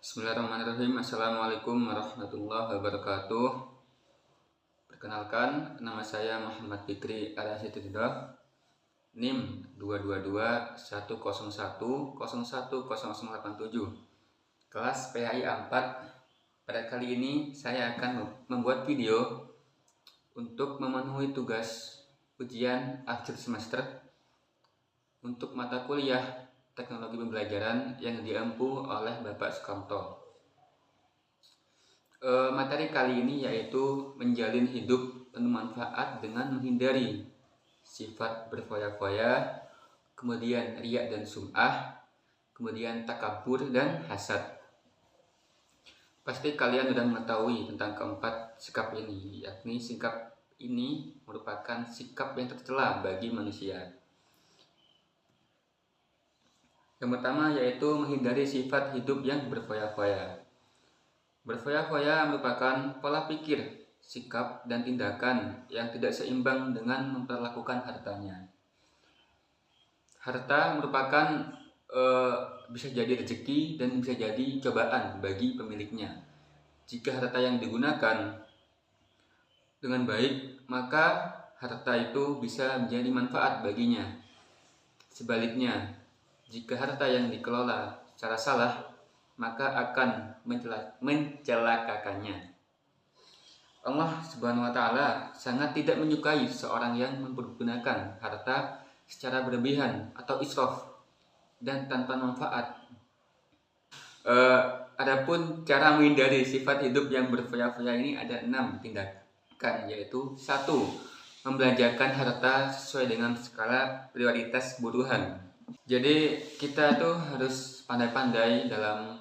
Bismillahirrahmanirrahim. Assalamualaikum warahmatullahi wabarakatuh. Perkenalkan, nama saya Muhammad Fikri Aryasidillah, NIM 22210101087, kelas PAI 4. Pada kali ini saya akan membuat video untuk memenuhi tugas ujian akhir semester untuk mata kuliah teknologi pembelajaran yang diempu oleh Bapak Sukamto. Materi kali ini yaitu menjalin hidup penuh manfaat dengan menghindari sifat berfoya-foya, kemudian riya dan sum'ah, kemudian takabur dan hasad. Pasti kalian sudah mengetahui tentang keempat sikap ini, yakni sikap ini merupakan sikap yang tercela bagi manusia. Yang pertama yaitu menghindari sifat hidup yang berfoya-foya. Berfoya-foya merupakan pola pikir, sikap, dan tindakan yang tidak seimbang dengan memperlakukan hartanya. Harta merupakan bisa jadi rezeki dan bisa jadi cobaan bagi pemiliknya. Jika harta yang digunakan dengan baik, maka harta itu bisa menjadi manfaat baginya. Sebaliknya, jika harta yang dikelola secara salah, maka akan mencelakakannya. Allah Subhanahu wa Ta'ala sangat tidak menyukai seorang yang mempergunakan harta secara berlebihan atau israf dan tanpa manfaat. Adapun cara menghindari sifat hidup yang berfoya-foya ini ada 6 tindakan, yaitu 1. Membelajarkan harta sesuai dengan skala prioritas kebutuhan. Jadi kita tuh harus pandai-pandai dalam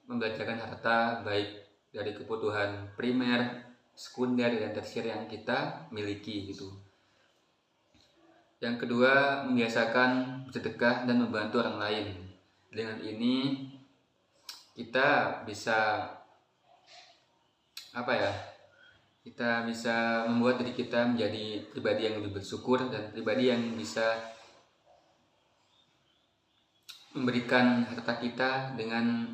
membelajarkan harta, baik dari kebutuhan primer, sekunder, dan tersier yang kita miliki gitu. Yang kedua, membiasakan bersedekah dan membantu orang lain. Dengan ini kita bisa kita bisa membuat diri kita menjadi pribadi yang lebih bersyukur dan pribadi yang bisa memberikan harta kita dengan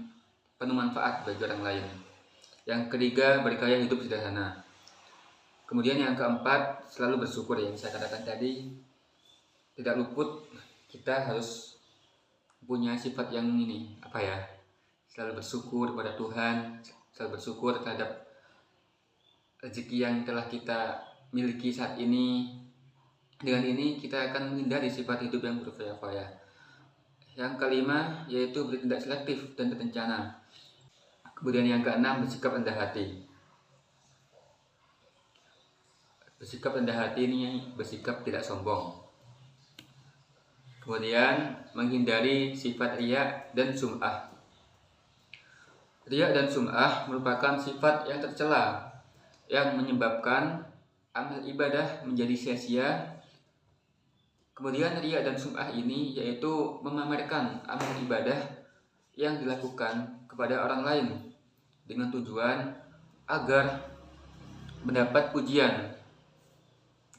penuh manfaat bagi orang lain. Yang ketiga, bergaya hidup sederhana. Kemudian yang keempat, selalu bersyukur. Yang saya katakan tadi, tidak luput kita harus punya sifat yang ini, selalu bersyukur pada Tuhan, selalu bersyukur terhadap rezeki yang telah kita miliki saat ini. Dengan ini kita akan menghindari sifat hidup yang berfoya-foya. Yang kelima yaitu bertindak selektif dan berencana. Kemudian yang keenam, bersikap rendah hati. Bersikap rendah hati ini bersikap tidak sombong. Kemudian menghindari sifat riya dan sum'ah. Riya dan sum'ah merupakan sifat yang tercela yang menyebabkan amal ibadah menjadi sia-sia. Kemudian riya dan sum'ah ini yaitu memamerkan amal ibadah yang dilakukan kepada orang lain dengan tujuan agar mendapat pujian.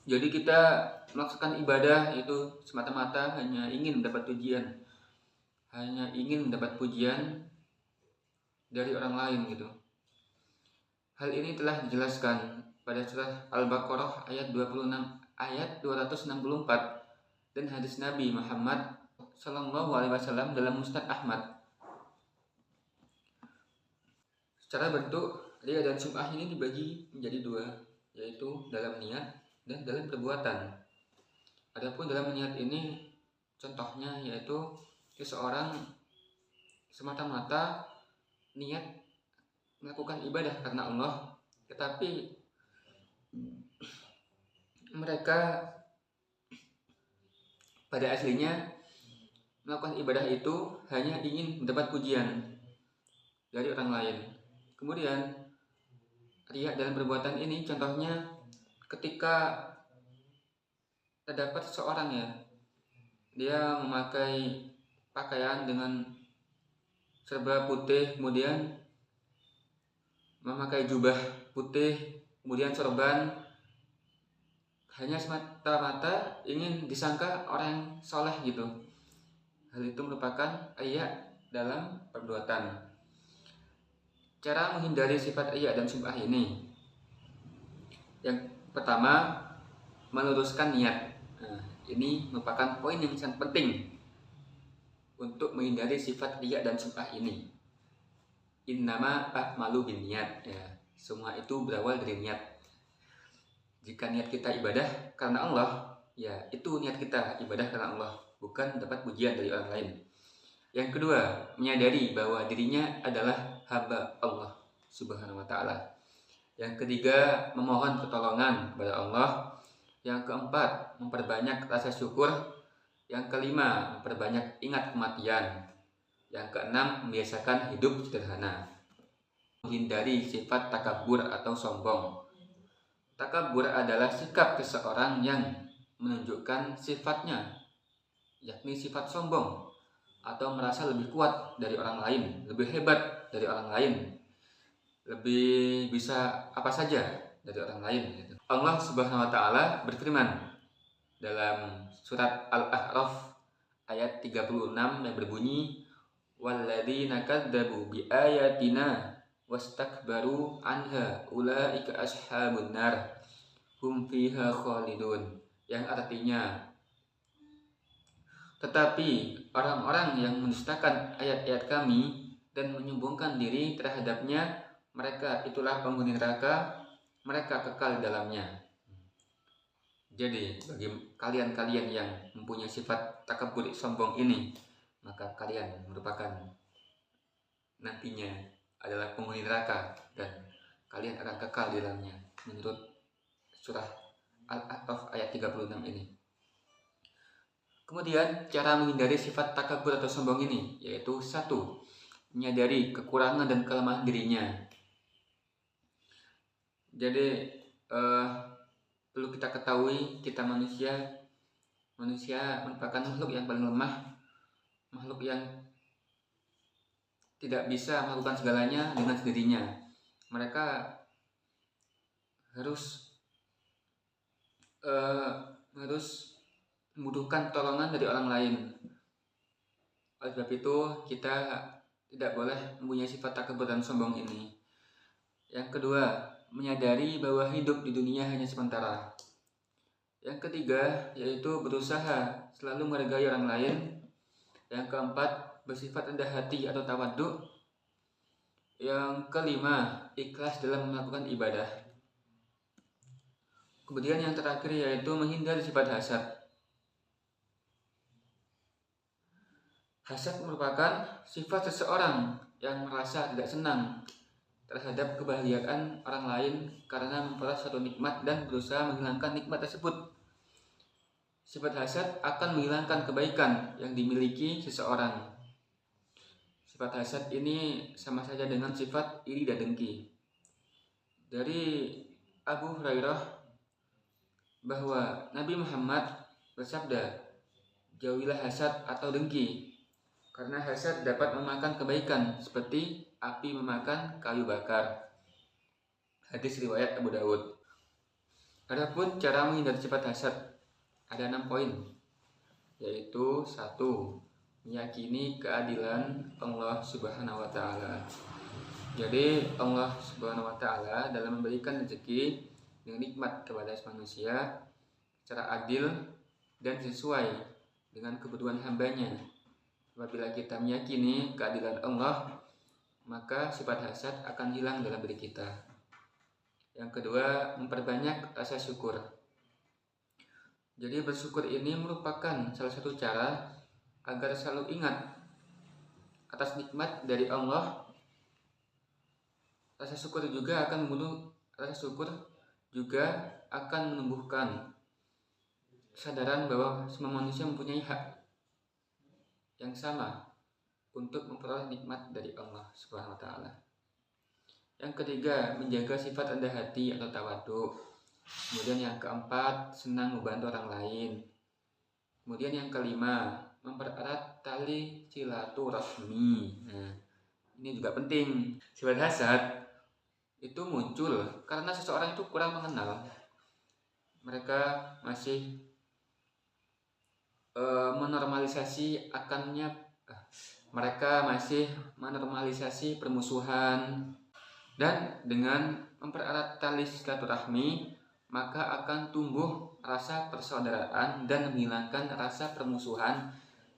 Jadi kita melaksanakan ibadah itu semata-mata hanya ingin mendapat pujian, dari orang lain gitu. Hal ini telah dijelaskan pada surah Al-Baqarah ayat 26, ayat 264 dan hadis Nabi Muhammad SAW dalam Musnad Ahmad. Secara bentuk, riya dan sum'ah ini dibagi menjadi 2, yaitu dalam niat dan dalam perbuatan. Adapun dalam niat ini contohnya yaitu seseorang semata-mata niat melakukan ibadah karena Allah, tetapi mereka pada aslinya melakukan ibadah itu hanya ingin mendapat pujian dari orang lain. Kemudian riya dalam perbuatan ini contohnya ketika terdapat seseorang dia memakai pakaian dengan serba putih, kemudian memakai jubah putih, kemudian sorban, hanya semata-mata ingin disangka orang soleh gitu, hal itu merupakan riya dalam perbuatan. Cara menghindari sifat riya dan sum'ah ini, yang pertama, meluruskan niat. Nah, ini merupakan poin yang sangat penting untuk menghindari sifat riya dan sum'ah ini. Innama a'malu binniyat, ya, semua itu berawal dari niat. Jika niat kita ibadah karena Allah, ya itu niat kita ibadah karena Allah, bukan dapat pujian dari orang lain. Yang kedua, menyadari bahwa dirinya adalah hamba Allah Subhanahu wa taala. Yang ketiga, memohon pertolongan kepada Allah. Yang keempat, memperbanyak rasa syukur. Yang kelima, memperbanyak ingat kematian. Yang keenam, membiasakan hidup sederhana. Menghindari sifat takabur atau sombong. Takabur adalah sikap seseorang yang menunjukkan sifatnya, yakni sifat sombong, atau merasa lebih kuat dari orang lain, lebih hebat dari orang lain, lebih bisa apa saja dari orang lain. Allah Subhanahu wa taala berfirman dalam surat Al-A'raf ayat 36 yang berbunyi, walladzina kadzdzabu biayatina wastakbaru anha ulaika ashabun nar hum fiha khalidun, yang artinya, tetapi orang-orang yang mendustakan ayat-ayat kami dan menyombongkan diri terhadapnya, mereka itulah penghuni neraka, mereka kekal di dalamnya. Jadi bagi kalian-kalian yang mempunyai sifat takabur sombong ini, maka kalian merupakan nantinya adalah penghuni neraka dan kalian akan kekal di dalamnya, menurut surah Al-A'raf ayat 36 ini. Kemudian cara menghindari sifat takabur atau sombong ini, yaitu satu, menyadari kekurangan dan kelemahan dirinya. Jadi perlu kita ketahui, kita manusia merupakan makhluk yang paling lemah, makhluk yang tidak bisa melakukan segalanya dengan sendirinya. Mereka harus membutuhkan tolongan dari orang lain. Oleh sebab itu, kita tidak boleh mempunyai sifat takabur dan sombong ini. Yang kedua, menyadari bahwa hidup di dunia hanya sementara. Yang ketiga, yaitu berusaha selalu menghargai orang lain. Yang keempat, bersifat rendah hati atau tawadhu. Yang kelima, ikhlas dalam melakukan ibadah. Kemudian yang terakhir yaitu menghindari sifat hasad. Hasad merupakan sifat seseorang yang merasa tidak senang terhadap kebahagiaan orang lain karena memperoleh suatu nikmat dan berusaha menghilangkan nikmat tersebut. Sifat hasad akan menghilangkan kebaikan yang dimiliki seseorang. Sifat hasad ini sama saja dengan sifat iri dan dengki. Dari Abu Hurairah bahwa Nabi Muhammad bersabda, jauhilah hasad atau dengki, karena hasad dapat memakan kebaikan seperti api memakan kayu bakar. Hadis riwayat Abu Dawud. Adapun cara menghindari sifat hasad ada 6 poin, yaitu 1. Meyakini keadilan Allah Subhanahu wa taala. Jadi Allah Subhanahu wa taala dalam memberikan rezeki dengan nikmat kepada manusia secara adil dan sesuai dengan kebutuhan hambanya. Apabila kita meyakini keadilan Allah, maka sifat hasad akan hilang dalam diri kita. Yang kedua, memperbanyak rasa syukur. Jadi bersyukur ini merupakan salah satu cara agar selalu ingat atas nikmat dari Allah. Rasa syukur juga akan menumbuhkan kesadaran bahwa semua manusia mempunyai hak yang sama untuk memperoleh nikmat dari Allah Subhanahu wa taala. Yang ketiga, menjaga sifat rendah hati atau tawadhu. Kemudian yang keempat, senang membantu orang lain. Kemudian yang kelima, mempererat tali silaturahmi. Nah, ini juga penting. Sifat hasad itu muncul karena seseorang itu kurang mengenal. Mereka masih menormalisasi akannya mereka masih menormalisasi permusuhan, dan dengan mempererat tali silaturahmi maka akan tumbuh rasa persaudaraan dan menghilangkan rasa permusuhan,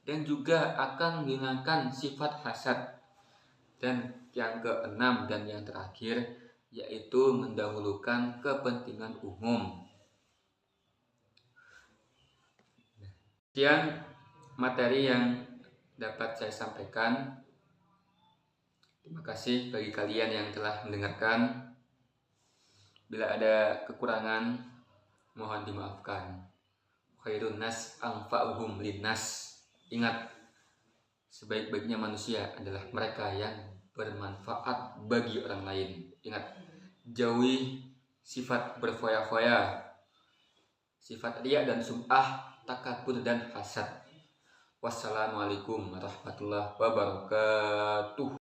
dan juga akan menghilangkan sifat hasad. Dan yang keenam dan yang terakhir yaitu mendahulukan kepentingan umum. Sekian materi yang dapat saya sampaikan. Terima kasih bagi kalian yang telah mendengarkan. Bila ada kekurangan, mohon dimaafkan. Khairun nas anfa'uhum linnas. Ingat, sebaik-baiknya manusia adalah mereka yang bermanfaat bagi orang lain. Ingat, jauhi sifat berfoya-foya, sifat riya dan sum'ah, takabur dan hasad. Wassalamualaikum warahmatullahi wabarakatuh.